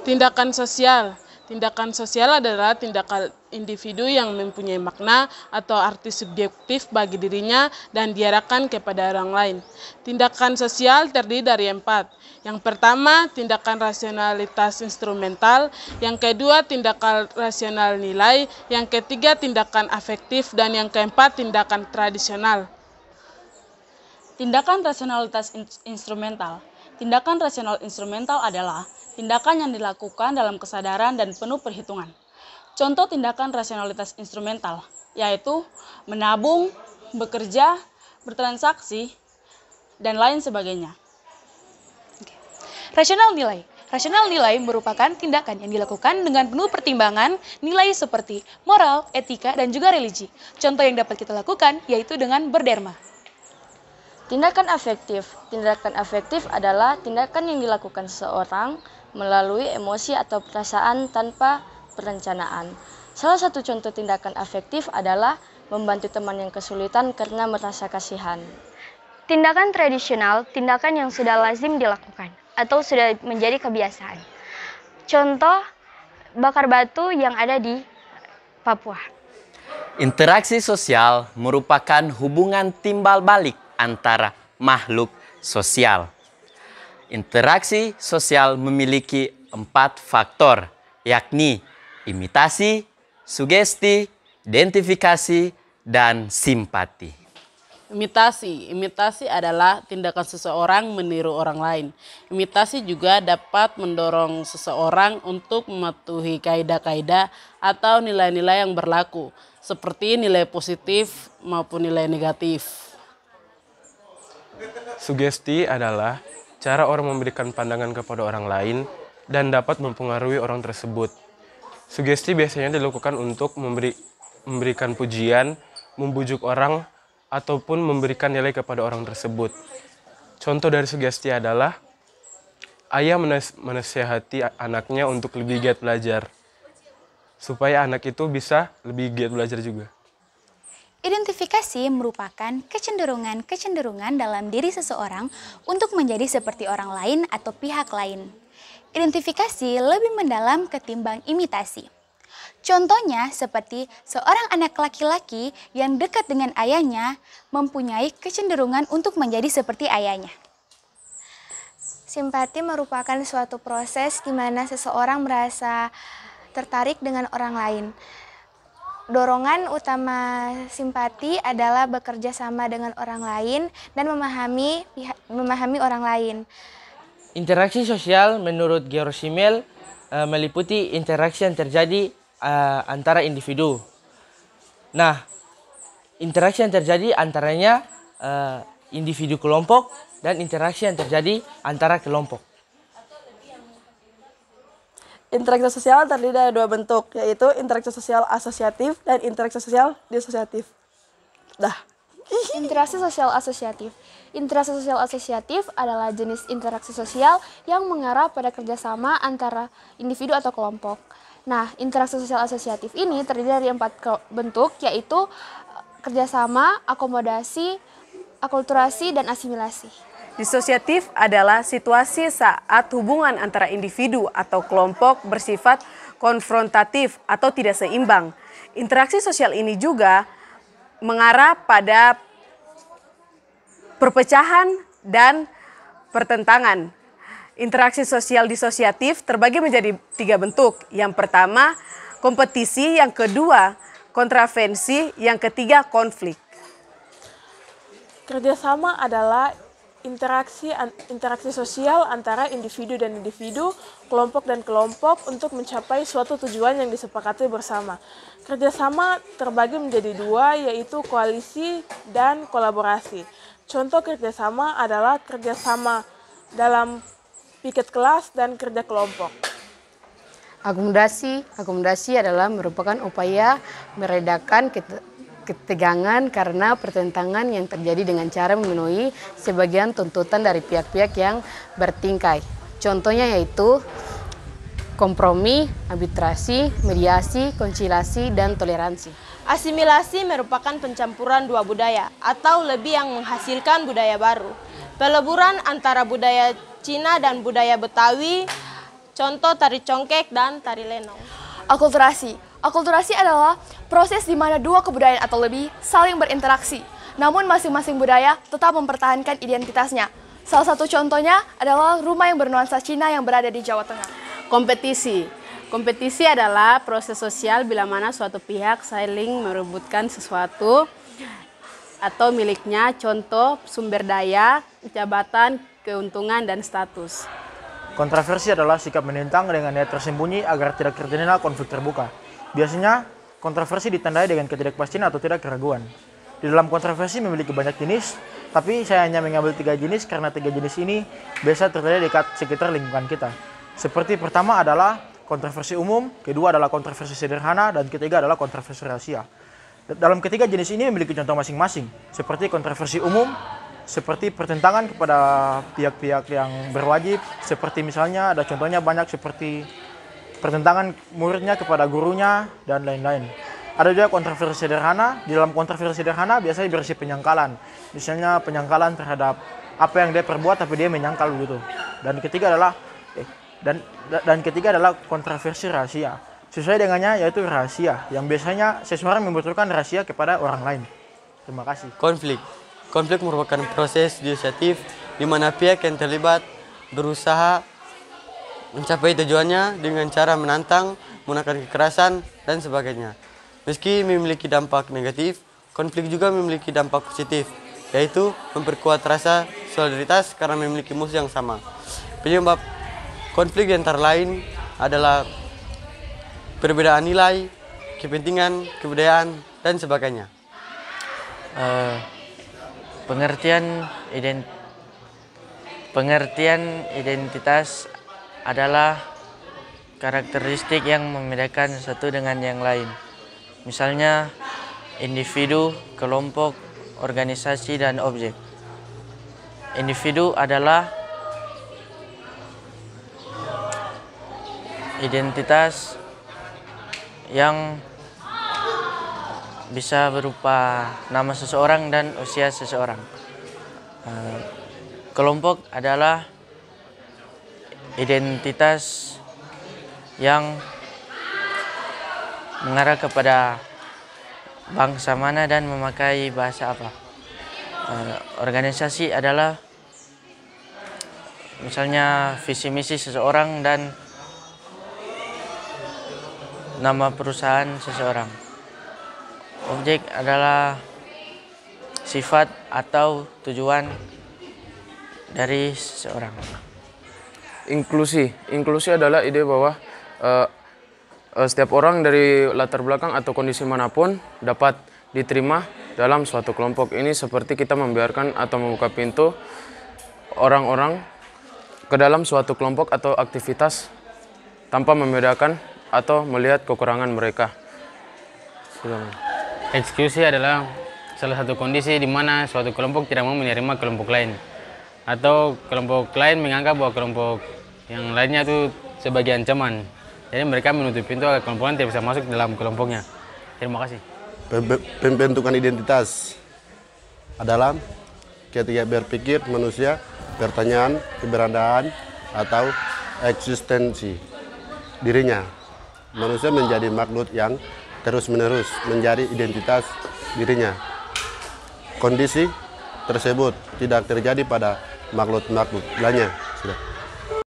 Tindakan sosial. Tindakan sosial adalah tindakan individu yang mempunyai makna atau arti subjektif bagi dirinya dan diarahkan kepada orang lain. Tindakan sosial terdiri dari 4. Yang pertama, tindakan rasionalitas instrumental. Yang kedua, tindakan rasional nilai. Yang ketiga, tindakan afektif. Dan yang keempat, tindakan tradisional. Tindakan rasionalitas instrumental. Tindakan rasional instrumental adalah tindakan yang dilakukan dalam kesadaran dan penuh perhitungan. Contoh tindakan rasionalitas instrumental, yaitu menabung, bekerja, bertransaksi, dan lain sebagainya. Rasional nilai. Rasional nilai merupakan tindakan yang dilakukan dengan penuh pertimbangan nilai seperti moral, etika, dan juga religi. Contoh yang dapat kita lakukan yaitu dengan berderma. Tindakan afektif. Tindakan afektif adalah tindakan yang dilakukan seseorang melalui emosi atau perasaan tanpa perencanaan. Salah satu contoh tindakan afektif adalah membantu teman yang kesulitan karena merasa kasihan. Tindakan tradisional, tindakan yang sudah lazim dilakukan atau sudah menjadi kebiasaan. Contoh, bakar batu yang ada di Papua. Interaksi sosial merupakan hubungan timbal balik antara makhluk sosial. Interaksi sosial memiliki 4 faktor, yakni imitasi, sugesti, identifikasi, dan simpati. Imitasi adalah tindakan seseorang meniru orang lain. Imitasi juga dapat mendorong seseorang untuk mematuhi kaidah-kaidah atau nilai-nilai yang berlaku, seperti nilai positif maupun nilai negatif. Sugesti adalah cara orang memberikan pandangan kepada orang lain dan dapat mempengaruhi orang tersebut. Sugesti biasanya dilakukan untuk memberikan pujian, membujuk orang, ataupun memberikan nilai kepada orang tersebut. Contoh dari sugesti adalah ayah menasihati anaknya untuk lebih giat belajar, supaya anak itu bisa lebih giat belajar juga. Identifikasi merupakan kecenderungan dalam diri seseorang untuk menjadi seperti orang lain atau pihak lain. Identifikasi lebih mendalam ketimbang imitasi. Contohnya seperti seorang anak laki-laki yang dekat dengan ayahnya mempunyai kecenderungan untuk menjadi seperti ayahnya. Simpati merupakan suatu proses di mana seseorang merasa tertarik dengan orang lain. Dorongan utama simpati adalah bekerja sama dengan orang lain dan memahami orang lain. Interaksi sosial menurut George meliputi interaksi yang terjadi antara individu. Nah, interaksi yang terjadi antaranya individu kelompok dan interaksi yang terjadi antara kelompok. Interaksi sosial terdiri dari 2 bentuk, yaitu interaksi sosial asosiatif dan interaksi sosial disosiatif. Interaksi sosial asosiatif. Interaksi sosial asosiatif adalah jenis interaksi sosial yang mengarah pada kerjasama antara individu atau kelompok. Nah, interaksi sosial asosiatif ini terdiri dari 4 bentuk, yaitu kerjasama, akomodasi, akulturasi, dan asimilasi. Disosiatif adalah situasi saat hubungan antara individu atau kelompok bersifat konfrontatif atau tidak seimbang. Interaksi sosial ini juga mengarah pada perpecahan dan pertentangan. Interaksi sosial disosiatif terbagi menjadi 3 bentuk. Yang pertama, kompetisi. Yang kedua, kontravensi. Yang ketiga, konflik. Kerjasama adalah interaksi sosial antara individu dan individu, kelompok dan kelompok untuk mencapai suatu tujuan yang disepakati bersama. Kerjasama terbagi menjadi 2, yaitu koalisi dan kolaborasi. Contoh kerjasama adalah kerjasama dalam piket kelas dan kerja kelompok. Akomodasi adalah merupakan upaya meredakan ketegangan karena pertentangan yang terjadi dengan cara memenuhi sebagian tuntutan dari pihak-pihak yang bertingkai. Contohnya yaitu kompromi, arbitrasi, mediasi, konsilasi, dan toleransi. Asimilasi merupakan pencampuran 2 budaya atau lebih yang menghasilkan budaya baru. Peleburan antara budaya Cina dan budaya Betawi Contoh tari congkek dan tari lenong. Akulturasi. Akulturasi adalah proses di mana dua kebudayaan atau lebih saling berinteraksi. Namun masing-masing budaya tetap mempertahankan identitasnya. Salah satu contohnya adalah rumah yang bernuansa Cina yang berada di Jawa Tengah. Kompetisi. Kompetisi adalah proses sosial bila mana suatu pihak saling merebutkan sesuatu atau miliknya, contoh sumber daya, jabatan, keuntungan, dan status. Kontroversi adalah sikap menentang dengan niat tersembunyi agar tidak terjadi konflik terbuka. Biasanya, kontroversi ditandai dengan ketidakpastian atau tidak keraguan. Di dalam kontroversi memiliki banyak jenis, tapi saya hanya mengambil 3 jenis karena 3 jenis ini biasa terjadi di sekitar lingkungan kita. Seperti pertama adalah kontroversi umum, kedua adalah kontroversi sederhana, dan ketiga adalah kontroversi rahasia. Dalam ketiga jenis ini memiliki contoh masing-masing, seperti kontroversi umum, seperti pertentangan kepada pihak-pihak yang berwajib, seperti misalnya ada contohnya banyak seperti pertentangan muridnya kepada gurunya, dan lain-lain. Ada juga kontroversi sederhana. Di dalam kontroversi sederhana biasanya berisi penyangkalan, misalnya penyangkalan terhadap apa yang dia perbuat tapi dia menyangkal begitu. Dan ketiga adalah kontroversi rahasia. Sesuai dengannya yaitu rahasia, yang biasanya seseorang membutuhkan rahasia kepada orang lain. Terima kasih. Konflik. Konflik merupakan proses disosiatif di mana pihak yang terlibat berusaha mencapai tujuannya dengan cara menantang, menggunakan kekerasan, dan sebagainya. Meski memiliki dampak negatif, konflik juga memiliki dampak positif, yaitu memperkuat rasa solidaritas karena memiliki musuh yang sama. Penyebab konflik antara lain adalah perbedaan nilai, kepentingan, kebudayaan, dan sebagainya. Pengertian identitas adalah karakteristik yang membedakan satu dengan yang lain. Misalnya individu, kelompok, organisasi, dan objek. Individu adalah identitas yang bisa berupa nama seseorang dan usia seseorang. Kelompok adalah identitas yang mengarah kepada bangsa mana dan memakai bahasa apa. Organisasi adalah misalnya visi misi seseorang dan nama perusahaan seseorang. Objek adalah sifat atau tujuan dari seseorang. Inklusi. Inklusi adalah ide bahwa setiap orang dari latar belakang atau kondisi manapun dapat diterima dalam suatu kelompok. Ini seperti kita membiarkan atau membuka pintu orang-orang ke dalam suatu kelompok atau aktivitas tanpa membedakan atau melihat kekurangan mereka. Eksklusi adalah salah satu kondisi di mana suatu kelompok tidak mau menerima kelompok lain, atau kelompok lain menganggap bahwa kelompok yang lainnya itu sebagai ancaman. Jadi mereka menutup pintu agar kelompok lain tidak bisa masuk dalam kelompoknya. Terima kasih. Pembentukan identitas adalah ketika berpikir manusia pertanyaan keberadaan atau eksistensi dirinya. Manusia menjadi makhluk yang terus-menerus menjadi identitas dirinya. Kondisi tersebut tidak terjadi pada makhluk-makhluk lainnya. Sudah.